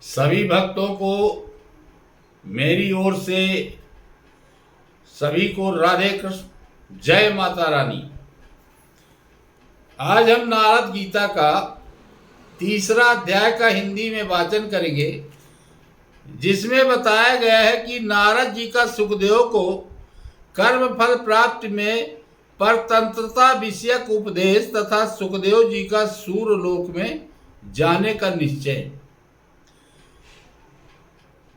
सभी भक्तों को मेरी ओर से सभी को राधे कृष्ण, जय माता रानी। आज हम नारद गीता का तीसरा अध्याय का हिंदी में वाचन करेंगे, जिसमें बताया गया है कि नारद जी का सुखदेव को कर्म फल प्राप्ति में परतंत्रता विषयक उपदेश तथा सुखदेव जी का सूर्यलोक में जाने का निश्चय।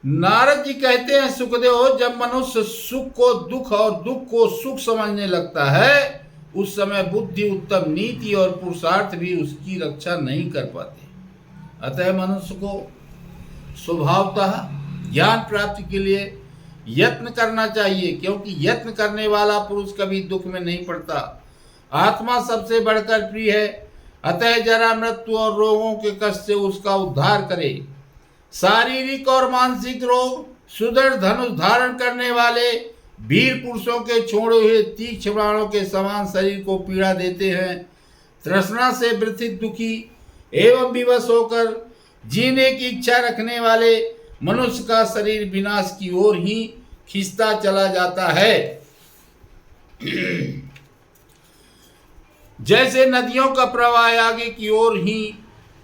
नारद जी कहते हैं, सुखदेव, जब मनुष्य सुख को दुख और दुख को सुख समझने लगता है, उस समय बुद्धि, उत्तम नीति और पुरुषार्थ भी उसकी रक्षा नहीं कर पाते। अतः मनुष्य को स्वभावतः ज्ञान प्राप्ति के लिए यत्न करना चाहिए, क्योंकि यत्न करने वाला पुरुष कभी दुख में नहीं पड़ता। आत्मा सबसे बढ़कर प्रिय है, अतः जरा, मृत्यु और रोगों के कष्ट से उसका उद्धार करे। शारीरिक और मानसिक रोग सुदृढ़ धनुष धारण करने वाले वीर पुरुषों के छोड़े हुए तीक्ष्ण बाणों के समान शरीर को पीड़ा देते हैं। तृष्णा से व्यथित, दुखी एवं विवश होकर जीने की इच्छा रखने वाले मनुष्य का शरीर विनाश की ओर ही खिंचता चला जाता है। जैसे नदियों का प्रवाह आगे की ओर ही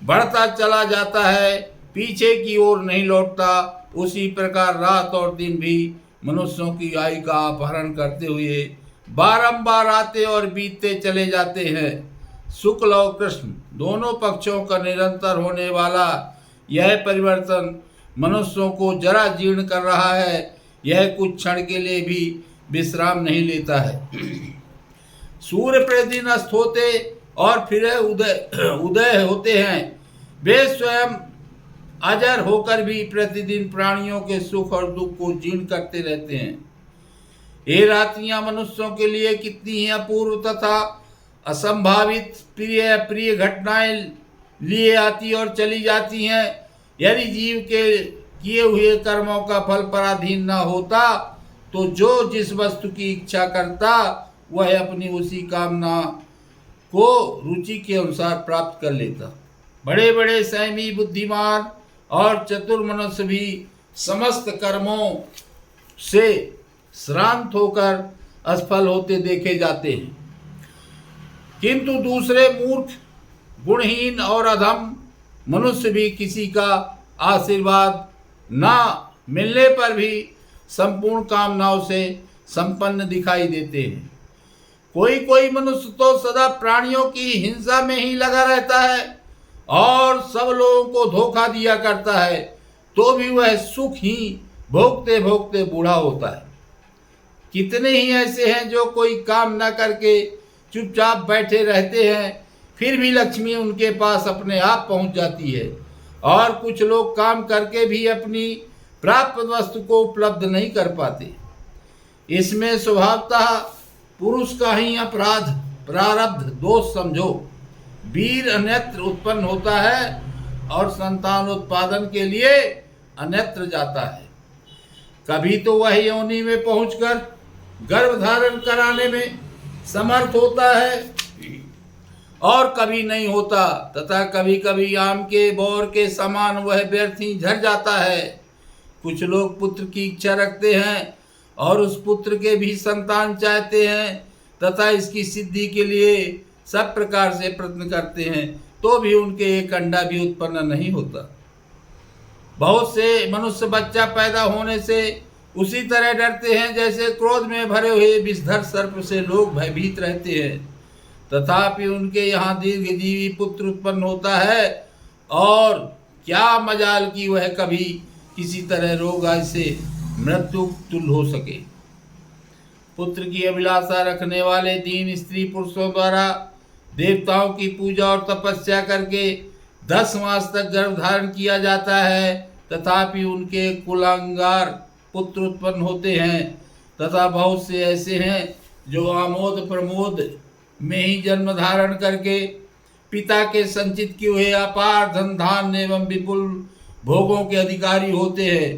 बढ़ता चला जाता है, पीछे की ओर नहीं लौटता, उसी प्रकार रात और दिन भी मनुष्यों की आयु का अपहरण करते हुए बारंबार आते और बीतते चले जाते हैं। शुक्ल और कृष्ण दोनों पक्षों का निरंतर होने वाला यह परिवर्तन मनुष्यों को जरा जीर्ण कर रहा है। यह कुछ क्षण के लिए भी विश्राम नहीं लेता है। सूर्य प्रतिदिन अस्त होते और फिर उदय होते हैं। वे स्वयं अजर होकर भी प्रतिदिन प्राणियों के सुख और दुख को जीर्ण करते रहते हैं। ये रात्रियां मनुष्यों के लिए कितनी ही अपूर्व तथा असंभावित प्रिय घटनाएं लिए आती और चली जाती हैं। यदि जीव के किए हुए कर्मों का फल पराधीन न होता, तो जो जिस वस्तु की इच्छा करता वह अपनी उसी कामना को रुचि के अनुसार प्राप्त कर लेता। बड़े बड़े संयमी, बुद्धिमान और चतुर मनुष्य भी समस्त कर्मों से श्रांत होकर असफल होते देखे जाते हैं, किंतु दूसरे मूर्ख, गुणहीन और अधम मनुष्य भी किसी का आशीर्वाद न मिलने पर भी संपूर्ण कामनाओं से संपन्न दिखाई देते हैं। कोई कोई मनुष्य तो सदा प्राणियों की हिंसा में ही लगा रहता है और सब लोगों को धोखा दिया करता है, तो भी वह सुख ही भोगते भोगते बूढ़ा होता है। कितने ही ऐसे हैं जो कोई काम न करके चुपचाप बैठे रहते हैं, फिर भी लक्ष्मी उनके पास अपने आप पहुंच जाती है। और कुछ लोग काम करके भी अपनी प्राप्त वस्तु को उपलब्ध नहीं कर पाते। इसमें स्वभावतः पुरुष का ही अपराध, प्रारब्ध दोष समझो। वीर अन्यत्र उत्पन्न होता है और संतान उत्पादन के लिए अन्यत्र जाता है। कभी तो वह योनि में पहुंचकर गर्भ धारण कराने में समर्थ होता है और कभी नहीं होता, तथा कभी कभी आम के बौर के समान वह व्यर्थ ही झड़ जाता है। कुछ लोग पुत्र की इच्छा रखते हैं और उस पुत्र के भी संतान चाहते हैं तथा इसकी सिद्धि के लिए सब प्रकार से प्रयत्न करते हैं, तो भी उनके एक अंडा भी उत्पन्न नहीं होता। बहुत से मनुष्य बच्चा पैदा होने से उसी तरह डरते हैं जैसे क्रोध में भरे हुए विषधर सर्प से लोग भयभीत रहते हैं। तथापि उनके यहाँ दीर्घजीवी पुत्र उत्पन्न होता है और क्या मजाल कि वह कभी किसी तरह रोग आदि से मृत्यु तुल्य हो सके। पुत्र की अभिलाषा रखने वाले दीन स्त्री पुरुषों द्वारा देवताओं की पूजा और तपस्या करके 10 मास तक गर्भ धारण किया जाता है, तथापि उनके कुलांगार पुत्र उत्पन्न होते हैं। तथा बहुत से ऐसे हैं जो आमोद प्रमोद में ही जन्म धारण करके पिता के संचित किए हुए अपार धन धान्य एवं विपुल भोगों के अधिकारी होते हैं।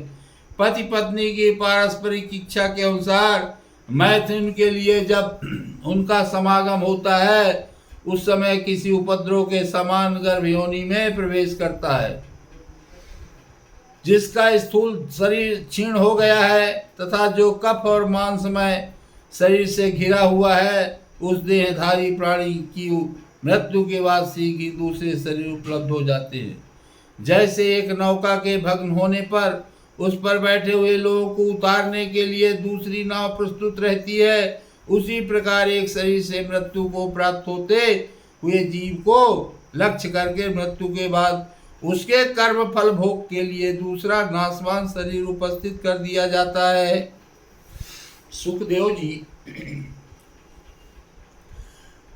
पति पत्नी की पारस्परिक इच्छा के अनुसार मैथुन के लिए जब उनका समागम होता है, उस समय किसी उपद्रव के समान गर्भ योनि में प्रवेश करता है। जिसका स्थूल शरीर क्षीण हो गया है तथा जो कफ और मांसमय शरीर से घिरा हुआ है, उस देहधारी प्राणी की मृत्यु के बाद शीघ्र दूसरे शरीर उपलब्ध हो जाते हैं। जैसे एक नौका के भग्न होने पर उस पर बैठे हुए लोगों को उतारने के लिए दूसरी नाव प्रस्तुत रहती है, उसी प्रकार एक शरीर से मृत्यु को प्राप्त होते हुए जीव को लक्ष्य करके मृत्यु के बाद उसके कर्म फल भोग के लिए दूसरा नाशवान शरीर उपस्थित कर दिया जाता है। सुखदेव जी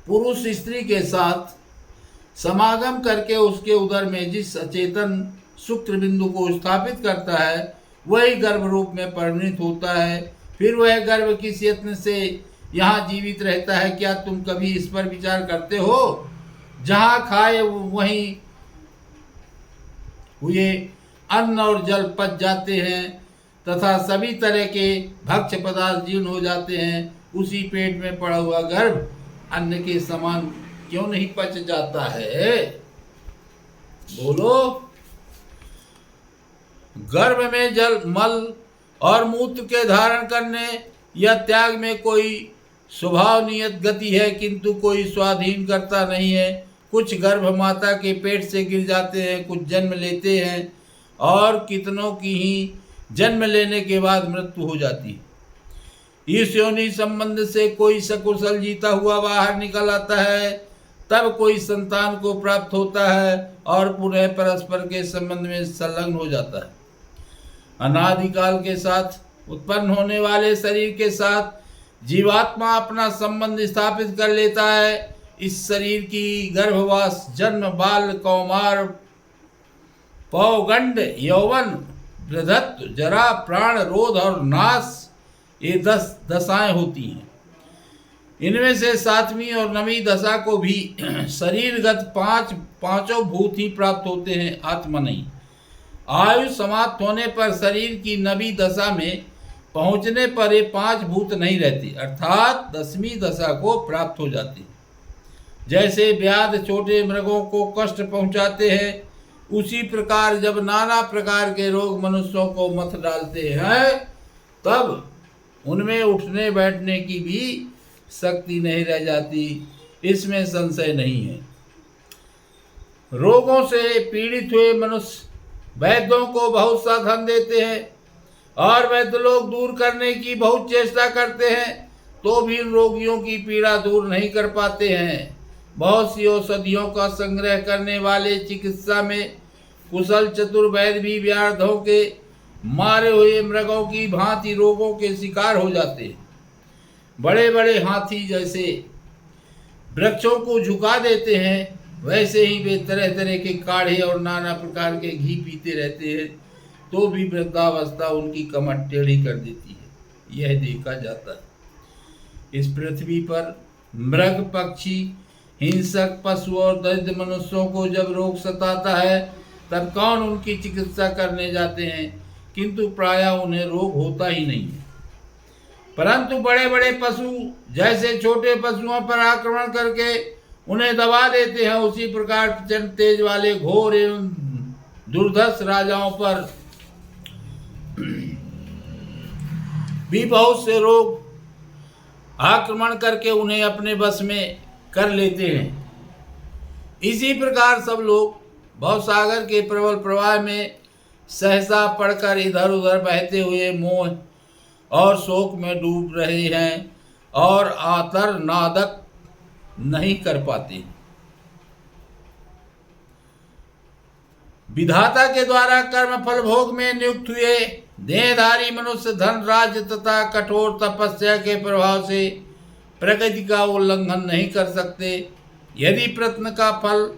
पुरुष स्त्री के साथ समागम करके उसके उदर में जिस अचेतन शुक्र बिंदु को स्थापित करता है, वही गर्भ रूप में परिणित होता है। फिर वह गर्भ किस यत्न से यहाँ जीवित रहता है, क्या तुम कभी इस पर विचार करते हो? जहाँ खाए वहीं हुए अन्न और जल पच जाते हैं तथा सभी तरह के भक्ष्य पदार्थ जीर्ण हो जाते हैं, उसी पेट में पड़ा हुआ गर्भ अन्न के समान क्यों नहीं पच जाता है? बोलो। गर्भ में जल, मल और मूत्र के धारण करने या त्याग में कोई स्वभाव नियत गति है, किंतु कोई स्वाधीन करता नहीं है। कुछ गर्भ माता के पेट से गिर जाते हैं, कुछ जन्म लेते हैं और कितनों की ही जन्म लेने के बाद मृत्यु हो जाती है। इस योनि संबंध से कोई सकुशल जीता हुआ बाहर निकल आता है, तब कोई संतान को प्राप्त होता है और पुनः परस्पर के संबंध में संलग्न हो जाता है। अनादिकाल के साथ उत्पन्न होने वाले शरीर के साथ जीवात्मा अपना संबंध स्थापित कर लेता है। इस शरीर की गर्भवास, जन्म, बाल, कौमार, पौगंड, यौवन, वृद्धत्व, जरा, प्राण, रोध और नाश, ये 10 दशाएं होती हैं। इनमें से 7वीं और 9वीं दशा को भी शरीरगत पांचों भूत ही प्राप्त होते हैं, आत्मा नहीं। आयु समाप्त होने पर शरीर की 9वीं दशा में पहुंचने पर ये 5 भूत नहीं रहती, अर्थात 10वीं दशा को प्राप्त हो जाती। जैसे व्याध छोटे मृगों को कष्ट पहुंचाते हैं, उसी प्रकार जब नाना प्रकार के रोग मनुष्यों को मथ डालते हैं, तब उनमें उठने बैठने की भी शक्ति नहीं रह जाती, इसमें संशय नहीं है। रोगों से पीड़ित हुए मनुष्य वैद्यों को बहुत सा धन देते हैं और वैद्य लोग दूर करने की बहुत चेष्टा करते हैं, तो भी इन रोगियों की पीड़ा दूर नहीं कर पाते हैं। बहुत सी औषधियों का संग्रह करने वाले चिकित्सा में कुशल चतुर वैद्य भी व्याधों के मारे हुए मृगों की भांति रोगों के शिकार हो जाते हैं। बड़े बड़े हाथी जैसे वृक्षों को झुका देते हैं, वैसे ही वे तरह तरह के काढ़े और नाना प्रकार के घी पीते रहते हैं, तो भी वृद्धावस्था उनकी कमर टेढ़ी कर देती है। यह देखा जाता है। इस पृथ्वी पर मृग, पक्षी, हिंसक, पशु और दरिद्र मनुष्यों को जब रोग सताता है, तब कौन उनकी चिकित्सा करने जाते हैं, किंतु प्रायः उन्हें रोग होता ही नहीं है। परंतु बड़े बड़े पशु जैसे छोटे पशुओं पर आक्रमण करके उन्हें दबा देते हैं, उसी प्रकार प्रचंड तेज वाले घोर एवं दुर्धर्ष राजाओं पर भी बहुत से रोग आक्रमण करके उन्हें अपने बस में कर लेते हैं। इसी प्रकार सब लोग भवसागर के प्रबल प्रवाह में सहसा पड़कर इधर उधर बहते हुए मोह और शोक में डूब रहे हैं और आतर नादक नहीं कर पाते। विधाता के द्वारा कर्म फल भोग में नियुक्त हुए देहधारी मनुष्य धन, राज्य तथा कठोर तपस्या के प्रभाव से प्रकृति का उल्लंघन नहीं कर सकते। यदि प्रयत्न का फल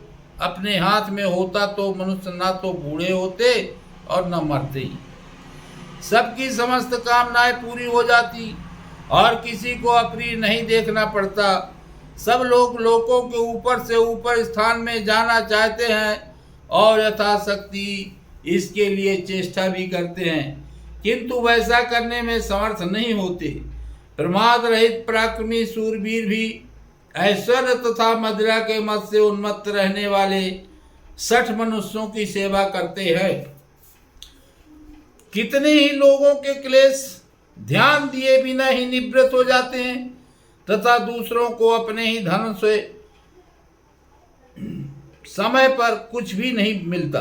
अपने हाथ में होता तो मनुष्य न तो बूढ़े होते और न मरते ही। सबकी समस्त कामनाएं पूरी हो जाती और किसी को अप्रिय नहीं देखना पड़ता। सब लोग लोगों के ऊपर से ऊपर स्थान में जाना चाहते हैं और यथाशक्ति इसके लिए चेष्टा भी करते हैं, किंतु वैसा करने में समर्थ नहीं होते। प्रमाद रहित पराक्रमी सूरवीर भी ऐश्वर्य तथा मदिरा के मत से उन्मत्त रहने वाले 60 मनुष्यों की सेवा करते हैं। कितने ही लोगों के क्लेश ध्यान दिए बिना ही निवृत्त हो जाते हैं तथा दूसरों को अपने ही धन से समय पर कुछ भी नहीं मिलता।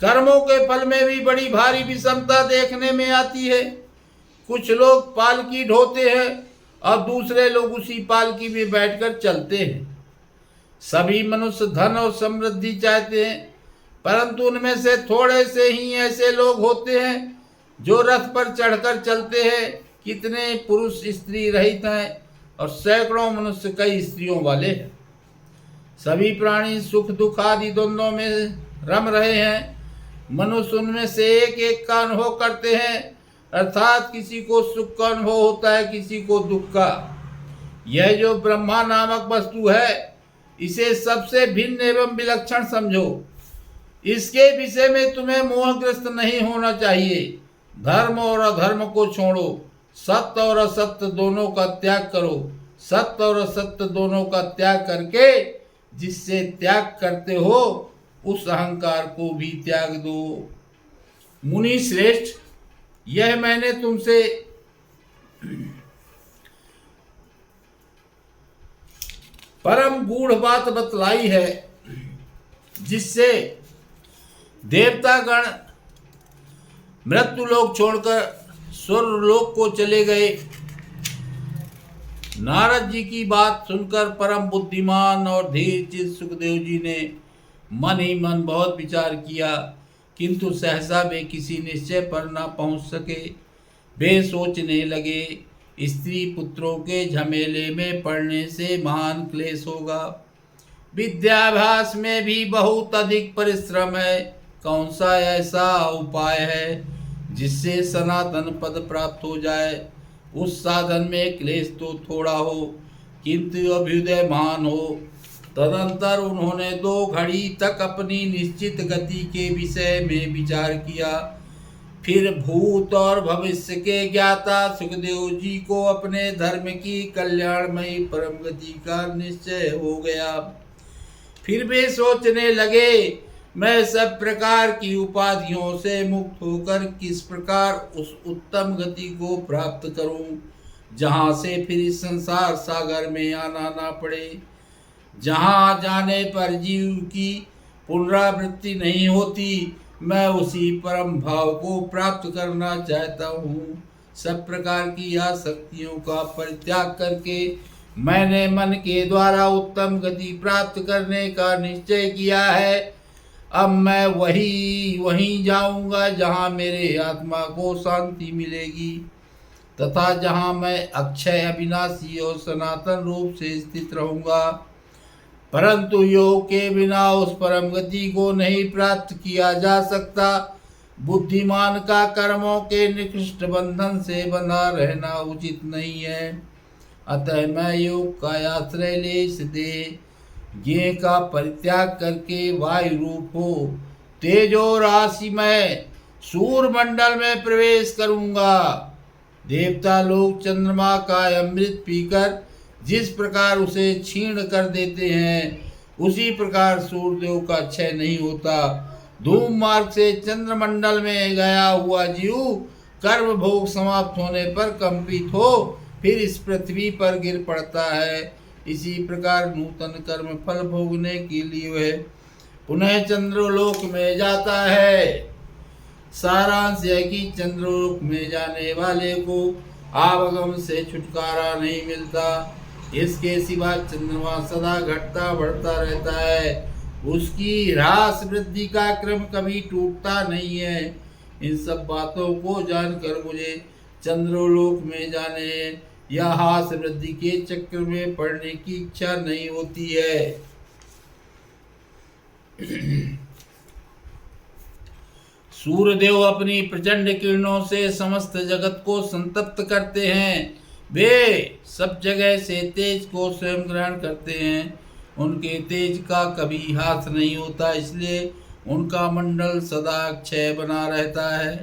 कर्मों के फल में भी बड़ी भारी विषमता देखने में आती है। कुछ लोग पालकी ढोते हैं और दूसरे लोग उसी पालकी में बैठकर चलते हैं। सभी मनुष्य धन और समृद्धि चाहते हैं, परंतु उनमें से थोड़े से ही ऐसे लोग होते हैं जो रथ पर चढ़कर चलते हैं। कितने पुरुष स्त्री रहित हैं और सैकड़ों मनुष्य कई स्त्रियों वाले हैं। सभी प्राणी सुख दुख आदि द्वंद्वों में रम रहे हैं। मनुष्य उनमें से एक एक का अनुभव करते हैं, अर्थात किसी को सुख का अनुभव होता है, किसी को दुख का। यह जो ब्रह्मा नामक वस्तु है, इसे सबसे भिन्न एवं विलक्षण समझो। इसके विषय में तुम्हें मोहग्रस्त नहीं होना चाहिए। धर्म और अधर्म को छोड़ो, सत्य और असत्य दोनों का त्याग करो। सत्य और असत्य दोनों का त्याग करके जिससे त्याग करते हो उस अहंकार को भी त्याग दो। मुनि श्रेष्ठ, यह मैंने तुमसे परम गूढ़ बात बतलाई है, जिससे देवतागण मृत्युलोक छोड़कर स्वर्गलोक को चले गए। नारद जी की बात सुनकर परम बुद्धिमान और धीर चित्त सुखदेव जी ने मन ही मन बहुत विचार किया, किंतु सहसा वे किसी निश्चय पर न पहुंच सके। वे सोचने लगे, स्त्री पुत्रों के झमेले में पड़ने से महान क्लेश होगा। विद्याभ्यास में भी बहुत अधिक परिश्रम है। कौन सा ऐसा उपाय है जिससे सनातन पद प्राप्त हो जाए? उस साधन में क्लेश तो थोड़ा हो, किंतु अभ्युदय महान हो। तदंतर उन्होंने 2 घड़ी तक अपनी निश्चित गति के विषय में विचार किया। फिर भूत और भविष्य के ज्ञाता सुखदेव जी को अपने धर्म की कल्याणमयी परम गति का निश्चय हो गया। फिर वे सोचने लगे, मैं सब प्रकार की उपाधियों से मुक्त होकर किस प्रकार उस उत्तम गति को प्राप्त करूं, जहां से फिर इस संसार सागर में आना ना पड़े, जहां जाने पर जीव की पुनरावृत्ति नहीं होती। मैं उसी परम भाव को प्राप्त करना चाहता हूँ। सब प्रकार की आसक्तियों का परित्याग करके मैंने मन के द्वारा उत्तम गति प्राप्त करने का निश्चय किया है। अब मैं वहीं जाऊंगा जहाँ मेरे आत्मा को शांति मिलेगी तथा जहाँ मैं अक्षय अविनाशी और सनातन रूप से स्थित रहूंगा। परंतु योग के बिना उस परम गति को नहीं प्राप्त किया जा सकता। बुद्धिमान का कर्मों के निकृष्ट बंधन से बंधा रहना उचित नहीं है। अतः मैं योग का आश्रय ले इस देह ज्ञ का परित्याग करके वायु रूप हो तेजो राशि में सूर्यमंडल में प्रवेश करूंगा। देवता लोग चंद्रमा का अमृत पीकर जिस प्रकार उसे क्षीण कर देते हैं, उसी प्रकार सूर्यदेव का क्षय नहीं होता। धूम मार्ग से चंद्रमंडल में गया हुआ जीव कर्म भोग समाप्त होने पर कंपित हो फिर इस पृथ्वी पर गिर पड़ता है। इसी प्रकार नूतन कर्म फल भोगने के लिए वह पुनः चंद्रलोक में जाता है। सारांश है कि चंद्रलोक में जाने वाले को आवागम से छुटकारा नहीं मिलता। इसके सिवा चंद्रमा सदा घटता बढ़ता रहता है, उसकी ह्रास वृद्धि का क्रम कभी टूटता नहीं है। इन सब बातों को जानकर मुझे चंद्रलोक में जाने या ह्रास वृद्धि के चक्र में पड़ने की इच्छा नहीं होती है। सूर्यदेव अपनी प्रचंड किरणों से समस्त जगत को संतप्त करते हैं। वे सब जगह से तेज को स्वयं ग्रहण करते हैं। उनके तेज का कभी हाथ नहीं होता, इसलिए उनका मंडल सदा अक्षय बना रहता है।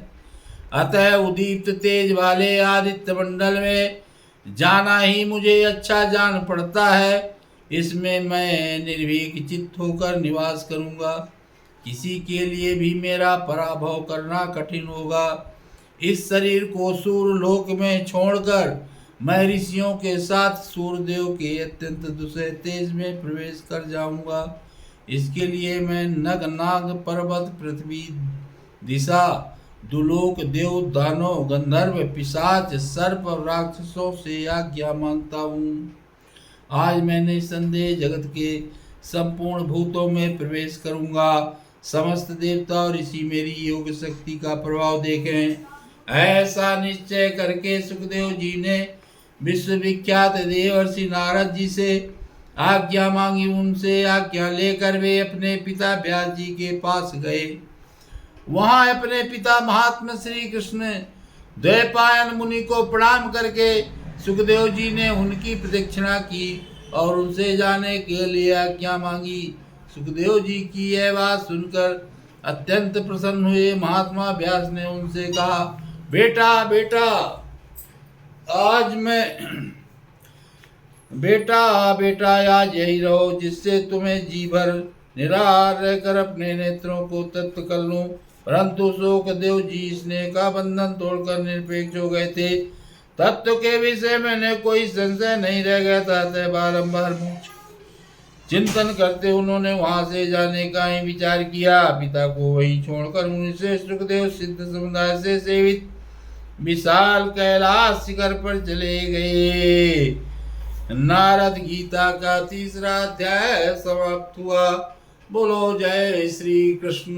अतः उदीप्त तेज वाले आदित्य मंडल में जाना ही मुझे अच्छा जान पड़ता है। इसमें मैं निर्भीक चित्त होकर निवास करूंगा। किसी के लिए भी मेरा पराभव करना कठिन होगा। इस शरीर को सूर्य लोक में छोड़कर मैं ऋषियों के साथ सूर्यदेव के अत्यंत दूसरे तेज में प्रवेश कर जाऊंगा। इसके लिए मैं नग नाग पर्वत पृथ्वी दिशा दुलोक देव दानव गंधर्व पिशाच सर्प और राक्षसों से आज्ञा मांगता हूँ। आज मैं निसंदेह जगत के संपूर्ण भूतों में प्रवेश करूंगा। समस्त देवता और ऋषि मेरी योग शक्ति का प्रभाव देखें। ऐसा निश्चय करके सुखदेव जी ने विश्वविख्यात देवर्षि नारद जी से आज्ञा मांगी। उनसे आज्ञा लेकर वे अपने पिता व्यास जी के पास गए। वहां अपने पिता महात्मा श्री कृष्ण द्वैपायन मुनि को प्रणाम करके सुखदेव जी ने उनकी प्रदक्षिणा की और उनसे जाने के लिए आज्ञा मांगी। सुखदेव जी की यह बात सुनकर अत्यंत प्रसन्न हुए। महात्मा व्यास ने उनसे कहा, बेटा बेटा आज आज यही रहो, जिससे तुम्हें जी भर निराहार रहकर अपने नेत्रों को तत्व कर लूं। परंतु सुखदेव जी स्नेह का बंधन तोड़कर निरपेक्ष हो गए थे। तत्व के विषय में कोई संशय नहीं रह गया था। अतः बारंबार चिंतन करते उन्होंने वहां से जाने का ही विचार किया। पिता को वहीं छोड़कर उनसे सुखदेव सिद्ध समुदाय से सेवित विशाल कैलाश शिखर पर चले गए। नारद गीता का तीसरा अध्याय समाप्त हुआ। बोलो जय श्री कृष्ण।